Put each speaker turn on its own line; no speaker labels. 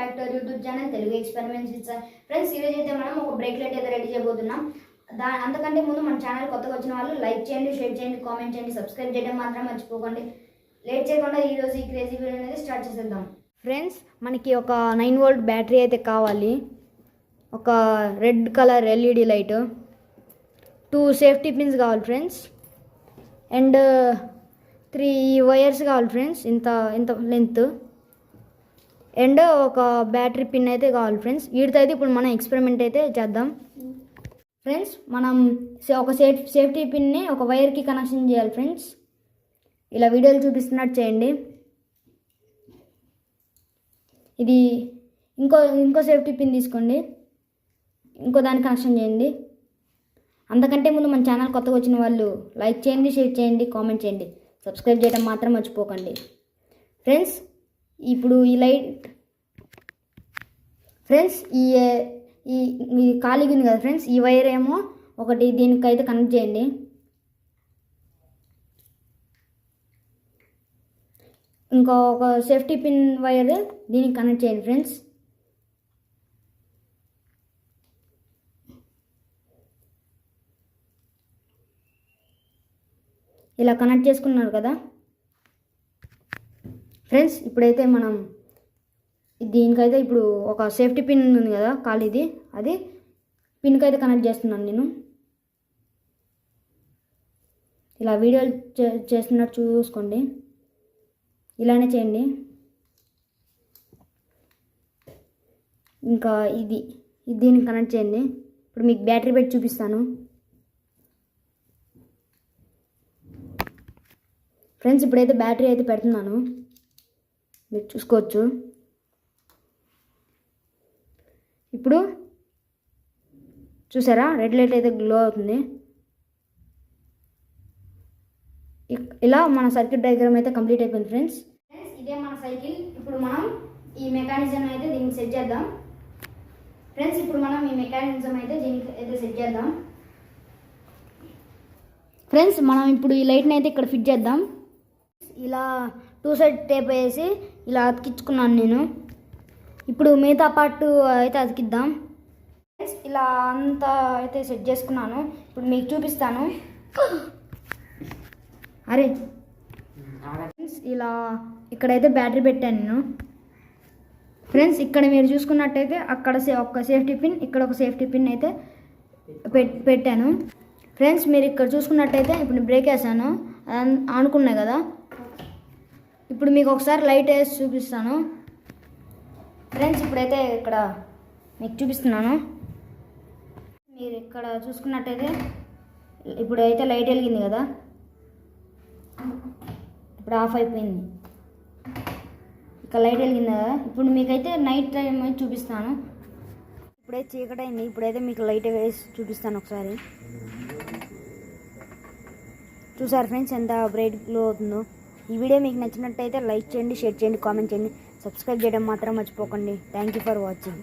Back to our YouTube channel Telugu experiments with Sai. Friends ఈరోజు అయితే మనం ఒక బ్రేక్లెట్ అయితే రెడీ చేయబోతున్నాం. అంతకంటే ముందు మన ఛానల్ కొత్తగా వచ్చిన వాళ్ళు లైక్ చేయండి, షేర్ చేయండి, కామెంట్ చేయండి, సబ్స్క్రైబ్ చేయడం మాత్రం మర్చిపోకండి. లేట్ చేయకుండా ఈరోజు ఈ క్రేజీ వీడియో అనేది స్టార్ట్ చేసేద్దాం. ఫ్రెండ్స్ మనకి ఒక 9 వోల్ట్ బ్యాటరీ అయితే కావాలి, ఒక red colour LED light, 2 safety pins కావాలి ఫ్రెండ్స్, అండ్ 3 వైర్స్ కావాలి ఫ్రెండ్స్, ఇంత లెంత్, అండ్ ఒక బ్యాటరీ పిన్ అయితే కావాలి ఫ్రెండ్స్. వీటితో అయితే ఇప్పుడు మనం ఎక్స్పెరిమెంట్ అయితే చేద్దాం. ఫ్రెండ్స్ మనం ఒక సేఫ్టీ పిన్ని ఒక వైర్కి కనెక్షన్ చేయాలి ఫ్రెండ్స్. ఇలా వీడియోలు చూపిస్తున్నట్టు చేయండి. ఇది ఇంకో సేఫ్టీ పిన్ తీసుకోండి, ఇంకో దానికి కనెక్షన్ చేయండి. అంతకంటే ముందు మన ఛానల్ కొత్తగా వచ్చిన వాళ్ళు లైక్ చేయండి, షేర్ చేయండి, కామెంట్ చేయండి, సబ్స్క్రైబ్ చేయడం మాత్రం మర్చిపోకండి. ఫ్రెండ్స్ ఇప్పుడు ఈ లైట్ ఫ్రెండ్స్ ఈ ఖాళీగా ఉంది కదా ఫ్రెండ్స్, ఈ వైర్ ఏమో ఒకటి దీనికైతే కనెక్ట్ చేయండి. ఒక సేఫ్టీ పిన్ వైర్ దీనికి కనెక్ట్ చేయండి ఫ్రెండ్స్. ఇలా కనెక్ట్ చేసుకున్నారు కదా ఫ్రెండ్స్. ఇప్పుడైతే మనం దీనికైతే ఇప్పుడు ఒక సేఫ్టీ పిన్ ఉంది కదా ఖాళీది, అది పిన్కి అయితే కనెక్ట్ చేస్తున్నాను నేను. ఇలా వీడియోలు చేస్తున్నట్టు చూసుకోండి, ఇలానే చేయండి. ఇంకా ఇది దీనికి కనెక్ట్ చేయండి. ఇప్పుడు మీకు బ్యాటరీ పెట్టి చూపిస్తాను ఫ్రెండ్స్. ఇప్పుడైతే బ్యాటరీ అయితే పెడుతున్నాను, మీరు చూసుకోవచ్చు. ఇప్పుడు చూసారా, రెడ్ లైట్ అయితే గ్లో అవుతుంది. ఇలా మన సర్క్యూట్ డయాగ్రామ్ అయితే కంప్లీట్ అయిపోయింది ఫ్రెండ్స్. ఇదే మన సైకిల్. ఇప్పుడు మనం ఈ మెకానిజం అయితే దీనికి సెట్ చేద్దాం ఫ్రెండ్స్. ఇప్పుడు మనం ఈ మెకానిజం అయితే దీనికి అయితే సెట్ చేద్దాం ఫ్రెండ్స్. మనం ఇప్పుడు ఈ లైట్ని అయితే ఇక్కడ ఫిట్ చేద్దాం. ఇలా 2 సైడ్ టేప్ వేసి ఇలా అతికించుకున్నాను నేను. ఇప్పుడు మిగతా పార్ట్ అయితే అతికిద్దాం ఫ్రెండ్స్. ఇలా అంతా అయితే సెట్ చేసుకున్నాను, ఇప్పుడు మీకు చూపిస్తాను. అరే ఫ్రెండ్స్, ఇలా ఇక్కడైతే బ్యాటరీ పెట్టాను నేను ఫ్రెండ్స్. ఇక్కడ మీరు చూసుకున్నట్టయితే అక్కడ ఒక సేఫ్టీ పిన్, ఇక్కడ ఒక సేఫ్టీ పిన్ అయితే పెట్టాను ఫ్రెండ్స్. మీరు ఇక్కడ చూసుకున్నట్టయితే ఇప్పుడు బ్రేక్ వేసాను, ఆనుకున్నాయి కదా. ఇప్పుడు మీకు ఒకసారి లైట్ వేసి చూపిస్తాను ఫ్రెండ్స్. ఇప్పుడైతే ఇక్కడ మీకు చూపిస్తున్నాను. మీరు ఇక్కడ చూసుకున్నట్టయితే ఇప్పుడైతే లైట్ వెలిగింది కదా, ఇప్పుడు ఆఫ్ అయిపోయింది. ఇక్కడ లైట్ వెలిగింది కదా. ఇప్పుడు మీకైతే నైట్ టైం అయితే చూపిస్తాను. ఇప్పుడైతే చీకటి అయింది, ఇప్పుడైతే మీకు లైట్ వేసి చూపిస్తాను ఒకసారి. చూసారు ఫ్రెండ్స్ ఎంత బ్రైట్ గ్లో అవుతుందో. ఈ వీడియో మీకు నచ్చినట్టయితే లైక్ చేయండి, షేర్ చేయండి, కామెంట్ చేయండి, సబ్స్క్రైబ్ చేయడం మాత్రం మర్చిపోకండి. Thank you for watching.